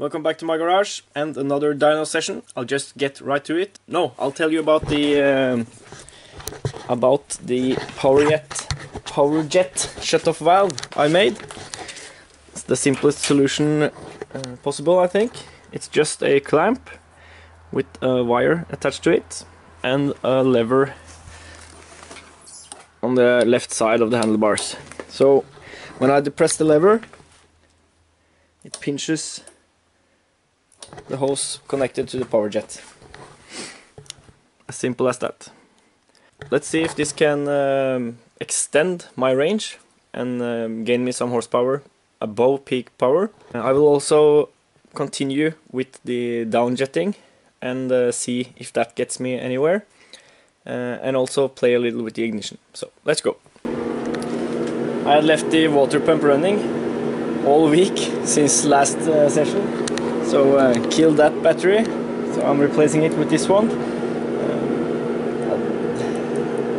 Welcome back to my garage and another dyno session. I'll just get right to it. No, I'll tell you about the Powerjet Shutoff valve I made. It's the simplest solution possible, I think. It's just a clamp with a wire attached to it and a lever on the left side of the handlebars. So when I depress the lever, it pinches the hose connected to the Powerjet. As simple as that. Let's see if this can extend my range and gain me some horsepower above peak power. I will also continue with the downjetting and see if that gets me anywhere, and also play a little with the ignition. So let's go. I had left the water pump running all week since last session. So killed that battery, so I'm replacing it with this one.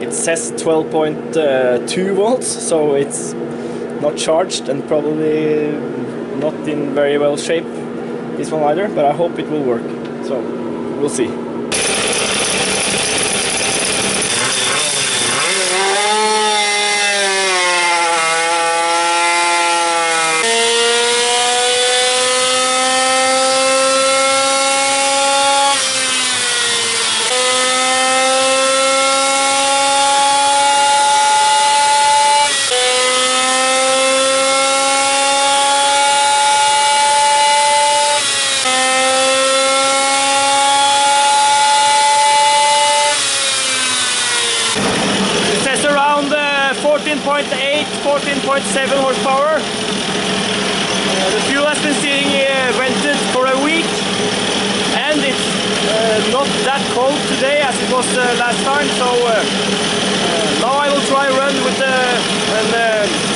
It says 12.2 volts, so it's not charged and probably not in very well shape, this one either, but I hope it will work, so we'll see. Around 14.8, 14.7 horsepower. The fuel has been sitting vented for a week, and it's not that cold today as it was last time. So now I will try run with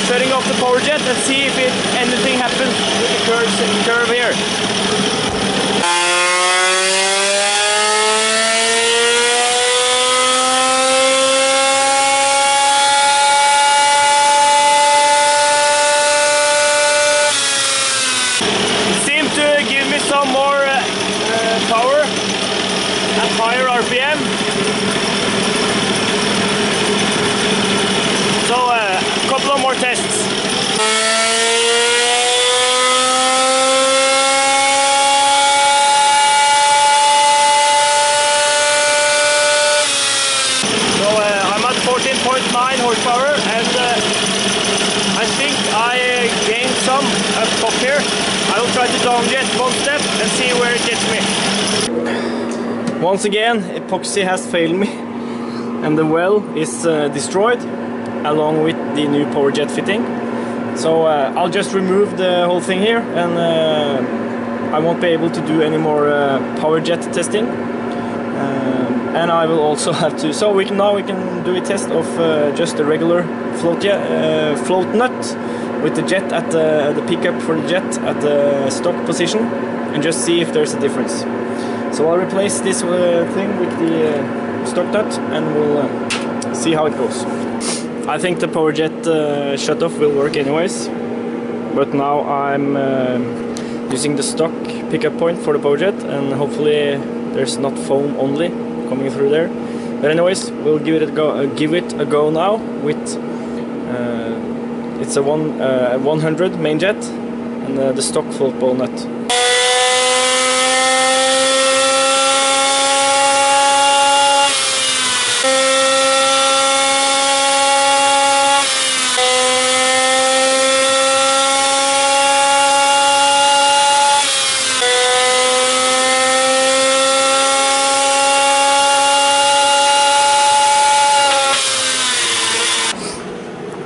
shutting off the Powerjet and see if anything happens with the curve here. Some more power at higher RPM. So a couple of more tests. So I'm at 14.9 horsepower, and I think I gained some up top here. I will try to downjet one step and see where it gets me. Once again, epoxy has failed me, and the well is destroyed along with the new Powerjet fitting. So I'll just remove the whole thing here, and I won't be able to do any more Powerjet testing. And I will also have to, so now we can do a test of just a regular float nut with the jet at the pickup for the jet at the stock position, and just see if there's a difference. So I'll replace this thing with the stock nut, and we'll see how it goes. I think the Powerjet shutoff will work anyways, but now I'm using the stock pickup point for the Powerjet, and hopefully there's not foam only coming through there. But anyways, we'll give it a go now with it's a 100 main jet and the stock float ball nut.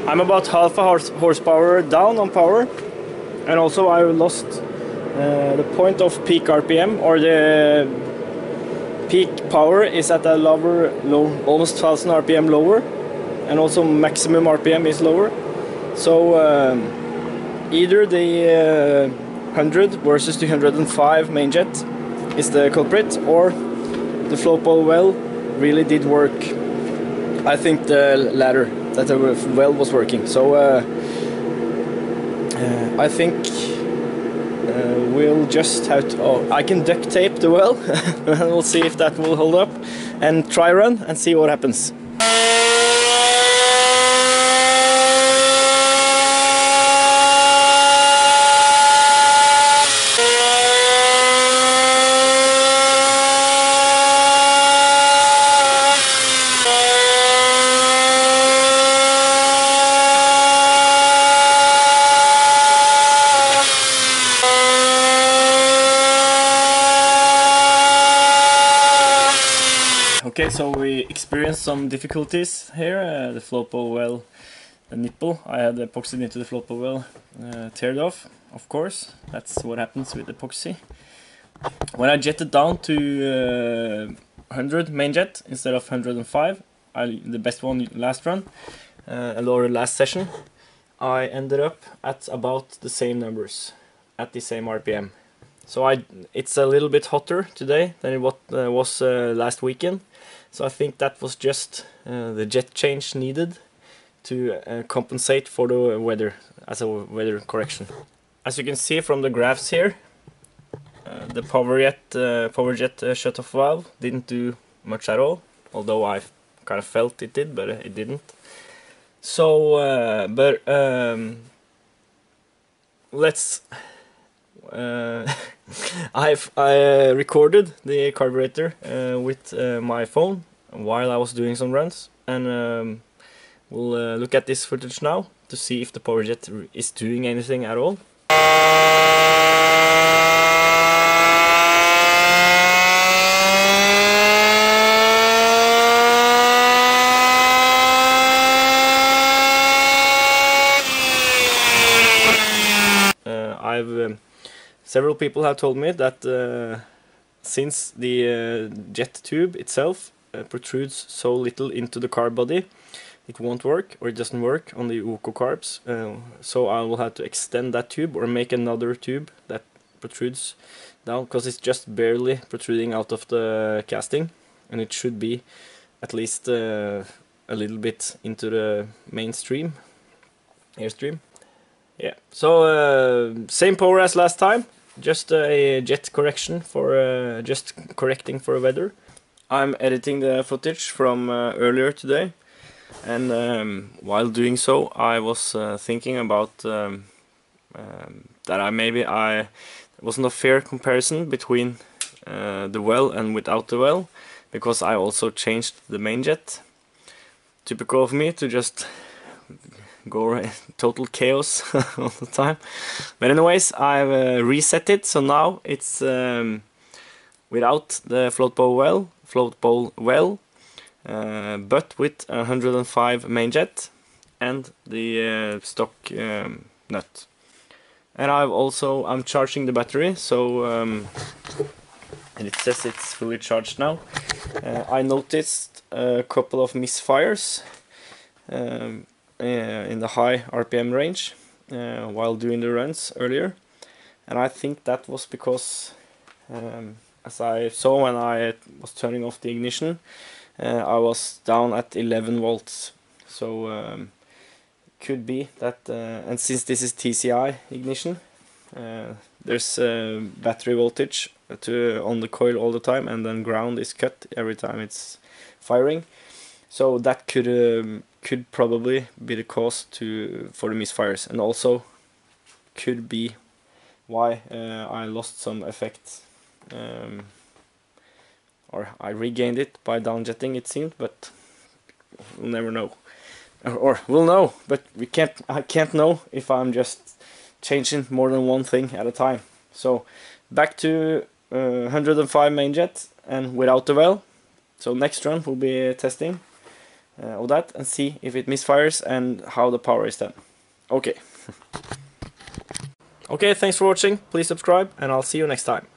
I'm about half a horsepower down on power, and also I lost the point of peak RPM, or the peak power is at a lower, almost 1000 RPM lower, and also maximum RPM is lower. So either the 100 versus 205 main jet is the culprit, or the float ball well really did work. I think the latter, that the well was working. So I think we'll just have to, oh, I can duct tape the well and we'll see if that will hold up, and try run and see what happens. Okay, so we experienced some difficulties here. The float bowl well, the nipple, I had epoxied into the float bowl well, teared off, of course. That's what happens with epoxy. When I jetted down to 100 main jet instead of 105, the best one last run, or last session, I ended up at about the same numbers, at the same RPM. So it's a little bit hotter today than it was last weekend. So I think that was just the jet change needed to compensate for the weather, as a weather correction. As you can see from the graphs here, the Powerjet Shutoff valve didn't do much at all, although I kind of felt it did, but it didn't. So, let's. I recorded the carburetor with my phone while I was doing some runs, and we'll look at this footage now to see if the Powerjet is doing anything at all. Several people have told me that since the jet tube itself protrudes so little into the carb body, it won't work, or it doesn't work on the Uco carbs. So I will have to extend that tube or make another tube that protrudes down, because it's just barely protruding out of the casting, and it should be at least a little bit into the mainstream, airstream. Yeah, so same power as last time, just a jet correction for just correcting for weather. I'm editing the footage from earlier today, and while doing so I was thinking about that it wasn't a fair comparison between the well and without the well, because I also changed the main jet. Typical of me to just go total chaos all the time. But anyways, I've reset it, so now it's without the float bowl well, but with 105 main jet and the stock nut. And I'm charging the battery, so and it says it's fully charged now. I noticed a couple of misfires in the high RPM range while doing the runs earlier, and I think that was because as I saw when I was turning off the ignition, I was down at 11 volts, so could be that, and since this is TCI ignition, there's battery voltage on the coil all the time, and then ground is cut every time it's firing, so that could probably be the cause for the misfires, and also could be why I lost some effect, or I regained it by downjetting, it seemed, but we'll never know, or we'll know, but I can't know if I'm just changing more than one thing at a time. So back to 105 main jet and without the well. So next run we'll be testing of that and see if it misfires and how the power is done. Okay. Okay, thanks for watching. Please subscribe, and I'll see you next time.